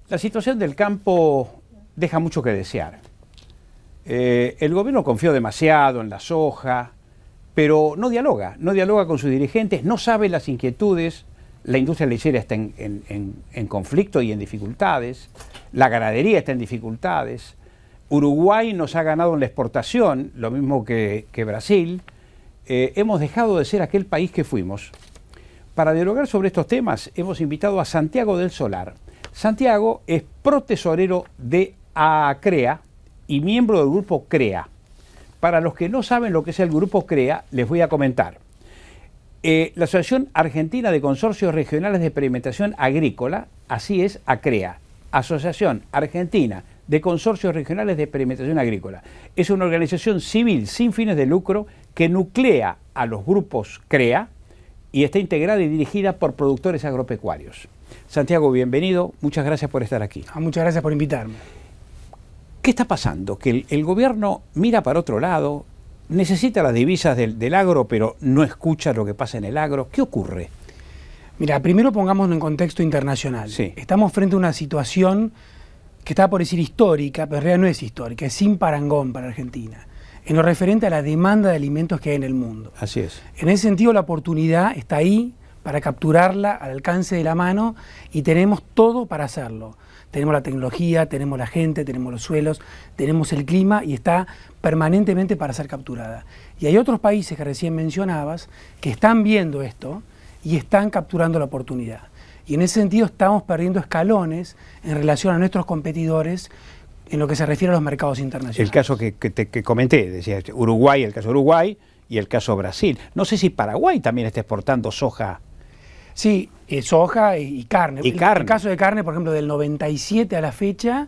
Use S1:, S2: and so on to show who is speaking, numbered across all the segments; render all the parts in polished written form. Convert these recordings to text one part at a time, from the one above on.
S1: La situación del campo deja mucho que desear. El gobierno confió demasiado en la soja, pero no dialoga con sus dirigentes, no sabe las inquietudes. La industria lechera está en conflicto y en dificultades, la ganadería está en dificultades. Uruguay nos ha ganado en la exportación, lo mismo que Brasil. Hemos dejado de ser aquel país que fuimos. Para dialogar sobre estos temas hemos invitado a Santiago del Solar. Santiago es protesorero de AACREA y miembro del grupo CREA. Para los que no saben lo que es el grupo CREA, les voy a comentar. La Asociación Argentina de Consorcios Regionales de Experimentación Agrícola, así es ACREA, Asociación Argentina de Consorcios Regionales de Experimentación Agrícola. Es una organización civil sin fines de lucro que nuclea a los grupos CREA y está integrada y dirigida por productores agropecuarios. Santiago, bienvenido, muchas gracias por estar aquí.
S2: Muchas gracias por invitarme.
S1: ¿Qué está pasando? Que el gobierno mira para otro lado, necesita las divisas del agro, pero no escucha lo que pasa en el agro. ¿Qué ocurre?
S2: Mira, primero pongámoslo en contexto internacional.
S1: Sí.
S2: Estamos frente a una situación que está por decir histórica, pero en realidad no es histórica, es sin parangón para Argentina, en lo referente a la demanda de alimentos que hay en el mundo.
S1: Así es.
S2: En ese sentido, la oportunidad está ahí para capturarla al alcance de la mano y tenemos todo para hacerlo. Tenemos la tecnología, tenemos la gente, tenemos los suelos, tenemos el clima y está permanentemente para ser capturada. Y hay otros países que recién mencionabas que están viendo esto y están capturando la oportunidad. Y en ese sentido estamos perdiendo escalones en relación a nuestros competidores en lo que se refiere a los mercados internacionales.
S1: El caso que comenté, decía Uruguay, el caso de Uruguay y el caso de Brasil. No sé si Paraguay también está exportando soja.
S2: Sí, soja y carne.
S1: Y carne.
S2: El caso de carne, por ejemplo, del 97 a la fecha,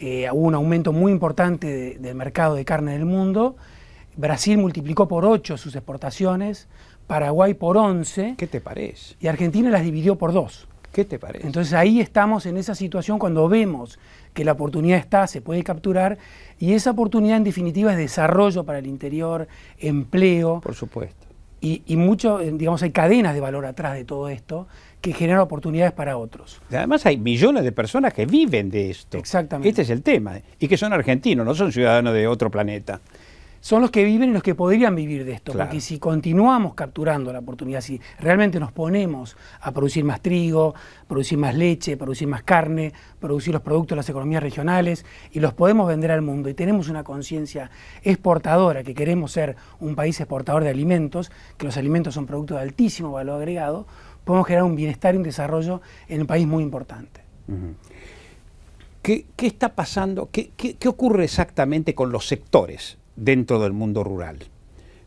S2: hubo un aumento muy importante del mercado de carne en el mundo. Brasil multiplicó por 8 sus exportaciones, Paraguay por 11.
S1: ¿Qué te parece?
S2: Y Argentina las dividió por 2.
S1: ¿Qué te parece?
S2: Entonces ahí estamos en esa situación cuando vemos que la oportunidad está, se puede capturar, y esa oportunidad en definitiva es desarrollo para el interior, empleo.
S1: Por supuesto.
S2: Y mucho, digamos, hay cadenas de valor atrás de todo esto que generan oportunidades para otros.
S1: Además hay millones de personas que viven de esto.
S2: Exactamente.
S1: Este es el tema. Y que son argentinos, no son ciudadanos de otro planeta.
S2: Son los que viven y los que podrían vivir de esto,
S1: Claro.
S2: Porque si continuamos capturando la oportunidad, si realmente nos ponemos a producir más trigo, producir más leche, producir más carne, producir los productos de las economías regionales y los podemos vender al mundo y tenemos una conciencia exportadora, que queremos ser un país exportador de alimentos, que los alimentos son productos de altísimo valor agregado, podemos generar un bienestar y un desarrollo en un país muy importante.
S1: Uh-huh. ¿Qué está pasando? ¿Qué ocurre exactamente con los sectores dentro del mundo rural?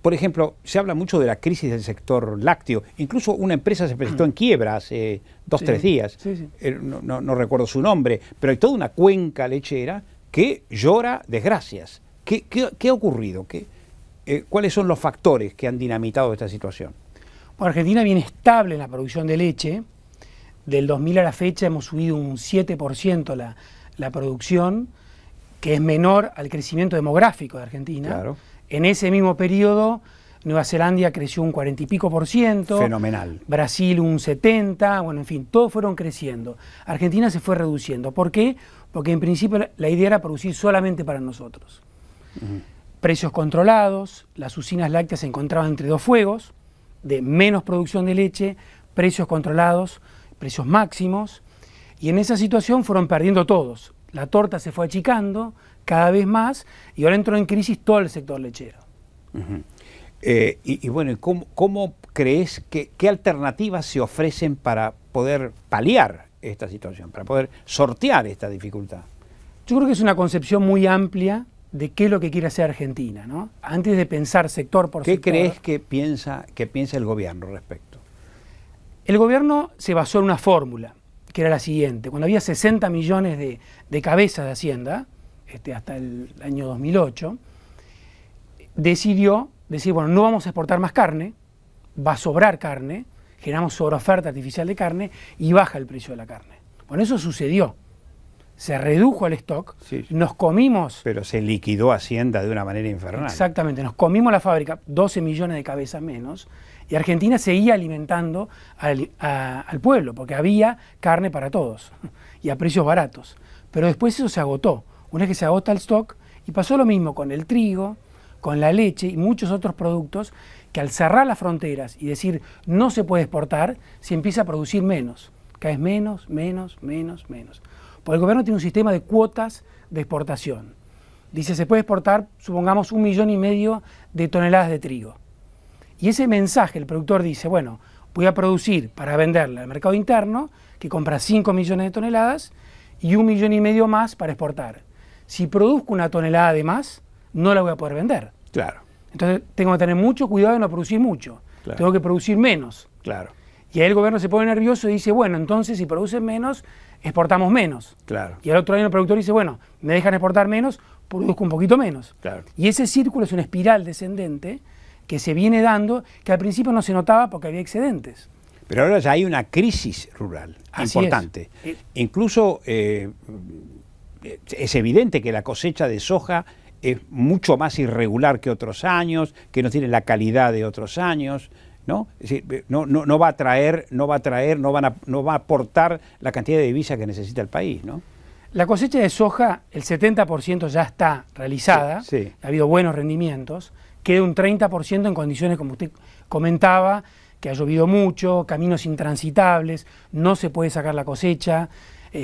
S1: Por ejemplo, se habla mucho de la crisis del sector lácteo. Incluso una empresa se presentó en quiebra hace 2-3 días.
S2: Sí.
S1: No recuerdo su nombre, pero hay toda una cuenca lechera que llora desgracias. ¿Qué ha ocurrido? ¿Cuáles son los factores que han dinamitado esta situación?
S2: Bueno, Argentina viene estable en la producción de leche. Del 2000 a la fecha hemos subido un 7% la producción, que es menor al crecimiento demográfico de Argentina.
S1: Claro.
S2: En ese mismo periodo, Nueva Zelanda creció un 40 y pico %.
S1: Fenomenal.
S2: Brasil un 70%, bueno, en fin, todos fueron creciendo. Argentina se fue reduciendo. ¿Por qué? Porque en principio la idea era producir solamente para nosotros.
S1: Uh-huh.
S2: Precios controlados, las usinas lácteas se encontraban entre dos fuegos, de menos producción de leche, precios controlados, precios máximos, y en esa situación fueron perdiendo todos. La torta se fue achicando cada vez más y ahora entró en crisis todo el sector lechero.
S1: Uh-huh. Y bueno, ¿cómo crees qué alternativas se ofrecen para poder paliar esta situación, para poder sortear esta dificultad?
S2: Yo creo que es una concepción muy amplia de qué es lo que quiere hacer Argentina, ¿no? Antes de pensar sector por sector.
S1: ¿Qué crees que piensa el gobierno al respecto?
S2: El gobierno se basó en una fórmula, que era la siguiente. Cuando había 60 millones de cabezas de Hacienda, hasta el año 2008, decidió decir, bueno, no vamos a exportar más carne, va a sobrar carne, generamos sobreoferta artificial de carne y baja el precio de la carne. Bueno, eso sucedió. Se redujo el stock,
S1: sí.
S2: Nos comimos...
S1: Pero se liquidó Hacienda de una manera infernal.
S2: Exactamente, nos comimos la fábrica, 12 millones de cabezas menos, Y Argentina seguía alimentando al pueblo, porque había carne para todos y a precios baratos. Pero después eso se agotó. Una vez que se agota el stock, y pasó lo mismo con el trigo, con la leche y muchos otros productos, que al cerrar las fronteras y decir no se puede exportar, se empieza a producir menos. Cada vez menos. Porque el gobierno tiene un sistema de cuotas de exportación. Dice, se puede exportar, supongamos, 1,5 millones de toneladas de trigo. Y ese mensaje, el productor dice, bueno, voy a producir para venderla al mercado interno, que compra 5 millones de toneladas, y 1,5 millones más para exportar. Si produzco 1 tonelada de más, no la voy a poder vender.
S1: Claro.
S2: Entonces tengo que tener mucho cuidado de no producir mucho.
S1: Claro.
S2: Tengo que producir menos.
S1: Claro.
S2: Y ahí el gobierno se pone nervioso y dice, bueno, entonces si producen menos, exportamos menos.
S1: Claro.
S2: Y al otro año el productor dice, bueno, me dejan exportar menos, produzco un poquito menos.
S1: Claro.
S2: Y ese círculo es una espiral descendente que se viene dando, que al principio no se notaba porque había excedentes.
S1: Pero ahora ya hay una crisis rural importante. Incluso es evidente que la cosecha de soja es mucho más irregular que otros años, que no tiene la calidad de otros años, ¿no? Es decir, no va a aportar la cantidad de divisas que necesita el país, ¿no?
S2: La cosecha de soja, el 70% ya está realizada,
S1: sí.
S2: Ha habido buenos rendimientos, queda un 30% en condiciones, como usted comentaba, que ha llovido mucho, caminos intransitables, no se puede sacar la cosecha,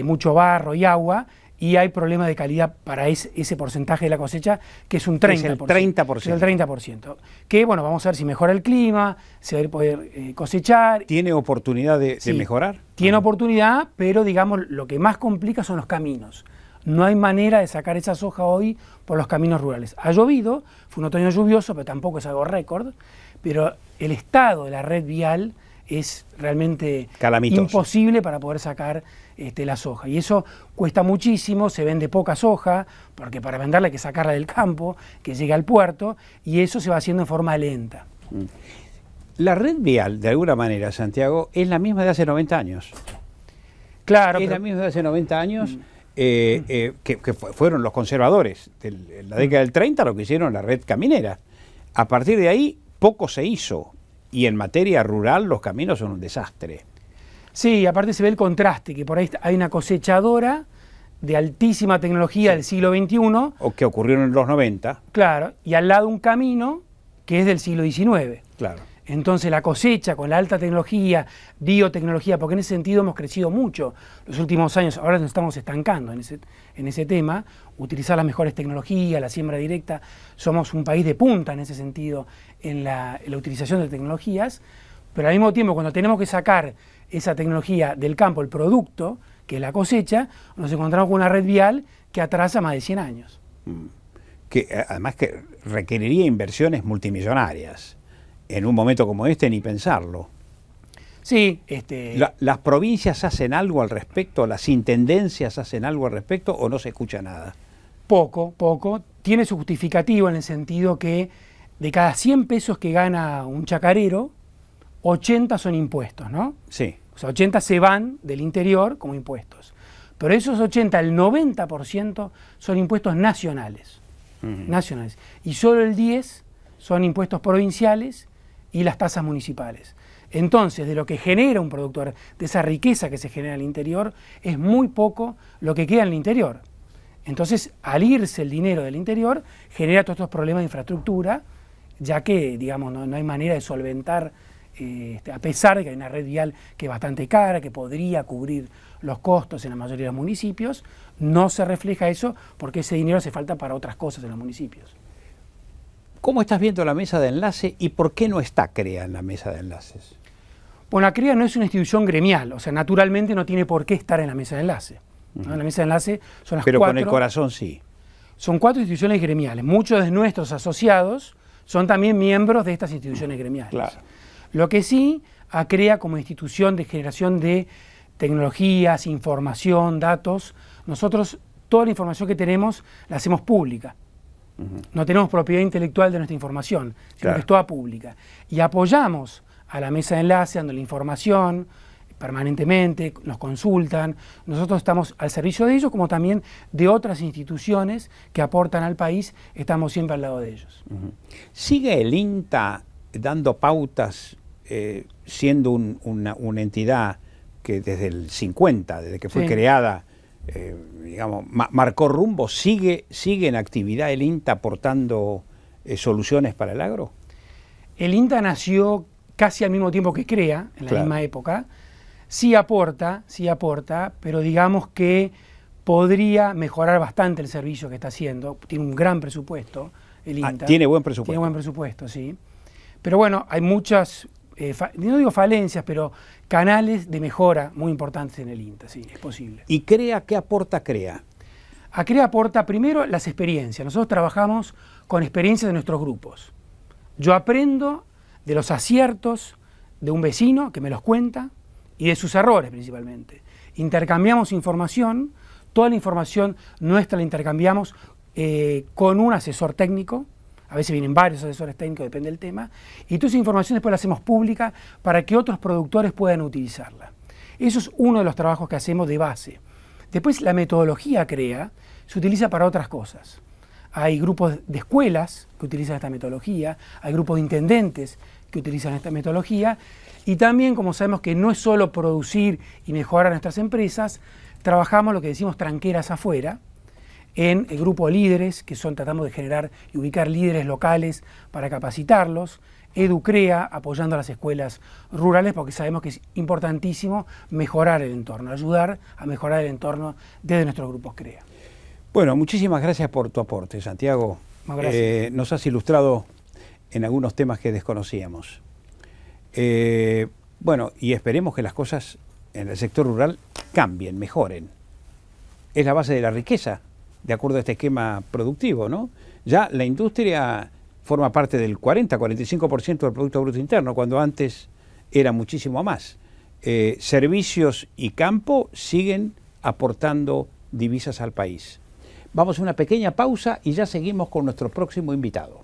S2: mucho barro y agua, y hay problemas de calidad para ese porcentaje de la cosecha, que es un 30%.
S1: Es el 30%.
S2: Es el 30%. Que, bueno, vamos a ver si mejora el clima, se va a poder cosechar.
S1: ¿Tiene oportunidad de mejorar?
S2: Tiene oportunidad, pero, digamos, lo que más complica son los caminos. No hay manera de sacar esa soja hoy por los caminos rurales. Ha llovido, fue un otoño lluvioso, pero tampoco es algo récord, pero el estado de la red vial es realmente
S1: calamitoso,
S2: imposible para poder sacar la soja. Y eso cuesta muchísimo, se vende poca soja, porque para venderla hay que sacarla del campo, que llegue al puerto, y eso se va haciendo en forma lenta.
S1: La red vial, de alguna manera, Santiago, es la misma de hace 90 años.
S2: Claro.
S1: Es la misma de hace 90 años, que fueron los conservadores en la década del 30, lo que hicieron la red caminera. A partir de ahí, poco se hizo. Y en materia rural los caminos son un desastre.
S2: Sí, aparte se ve el contraste, que por ahí hay una cosechadora de altísima tecnología del siglo XXI.
S1: O que ocurrieron en los 90.
S2: Claro, y al lado un camino que es del siglo XIX.
S1: Claro.
S2: Entonces la cosecha con la alta tecnología, biotecnología, porque en ese sentido hemos crecido mucho los últimos años, ahora nos estamos estancando en ese tema, utilizar las mejores tecnologías, la siembra directa, somos un país de punta en ese sentido en la utilización de tecnologías, pero al mismo tiempo cuando tenemos que sacar esa tecnología del campo, el producto, que es la cosecha, nos encontramos con una red vial que atrasa más de 100 años.
S1: Que además que requeriría inversiones multimillonarias. En un momento como este, ni pensarlo.
S2: Sí.
S1: ¿Las provincias hacen algo al respecto? ¿Las intendencias hacen algo al respecto o no se escucha nada?
S2: Poco. Tiene su justificativo en el sentido que de cada 100 pesos que gana un chacarero, 80 son impuestos, ¿no?
S1: Sí.
S2: O sea, 80 se van del interior como impuestos. Pero esos 80, el 90% son impuestos nacionales. Nacionales. Y solo el 10 son impuestos provinciales y las tasas municipales. Entonces, de lo que genera un productor, de esa riqueza que se genera en el interior, es muy poco lo que queda en el interior. Entonces, al irse el dinero del interior, genera todos estos problemas de infraestructura, ya que, digamos, no hay manera de solventar, a pesar de que hay una red vial que es bastante cara, que podría cubrir los costos en la mayoría de los municipios, no se refleja eso porque ese dinero hace falta para otras cosas en los municipios.
S1: ¿Cómo estás viendo la mesa de enlace y por qué no está CREA en la mesa de enlaces?
S2: Bueno, la CREA no es una institución gremial, o sea, naturalmente no tiene por qué estar en la mesa de enlace. ¿no? En la mesa de enlace son las 4...
S1: Pero con el corazón sí.
S2: Son 4 instituciones gremiales. Muchos de nuestros asociados son también miembros de estas instituciones gremiales.
S1: Claro.
S2: Lo que sí, a CREA como institución de generación de tecnologías, información, datos, nosotros toda la información que tenemos la hacemos pública. No tenemos propiedad intelectual de nuestra información, sino que es toda pública. Y apoyamos a la mesa de enlace dando la información permanentemente, nos consultan. Nosotros estamos al servicio de ellos, como también de otras instituciones que aportan al país, estamos siempre al lado de ellos.
S1: ¿Sigue el INTA dando pautas siendo una entidad que desde el 50, desde que fue creada, digamos, marcó rumbo, ¿sigue en actividad el INTA aportando soluciones para el agro?
S2: El INTA nació casi al mismo tiempo que CREA, en la misma época. Sí aporta, pero digamos que podría mejorar bastante el servicio que está haciendo. Tiene un gran presupuesto el INTA.
S1: Tiene buen presupuesto.
S2: Tiene buen presupuesto, sí. Pero bueno, hay muchas, no digo falencias, pero canales de mejora muy importantes en el INTA, sí, es posible.
S1: ¿Y CREA qué aporta CREA?
S2: A CREA aporta primero las experiencias. Nosotros trabajamos con experiencias de nuestros grupos. Yo aprendo de los aciertos de un vecino que me los cuenta y de sus errores principalmente. Intercambiamos información, toda la información nuestra la intercambiamos con un asesor técnico, a veces vienen varios asesores técnicos, depende del tema, y toda esa información después la hacemos pública para que otros productores puedan utilizarla. Eso es uno de los trabajos que hacemos de base. Después la metodología CREA se utiliza para otras cosas. Hay grupos de escuelas que utilizan esta metodología, hay grupos de intendentes que utilizan esta metodología, y también, como sabemos que no es solo producir y mejorar nuestras empresas, trabajamos lo que decimos tranqueras afuera, en el grupo de líderes, que tratamos de generar y ubicar líderes locales para capacitarlos, EduCREA, apoyando a las escuelas rurales, porque sabemos que es importantísimo mejorar el entorno, ayudar a mejorar el entorno desde nuestros grupos CREA.
S1: Bueno, muchísimas gracias por tu aporte, Santiago. Nos has ilustrado en algunos temas que desconocíamos. Bueno, y esperemos que las cosas en el sector rural cambien, mejoren. Es la base de la riqueza, de acuerdo a este esquema productivo, ¿no? Ya la industria forma parte del 40-45% del Producto Bruto Interno, cuando antes era muchísimo más. Servicios y campo siguen aportando divisas al país. Vamos a una pequeña pausa y ya seguimos con nuestro próximo invitado.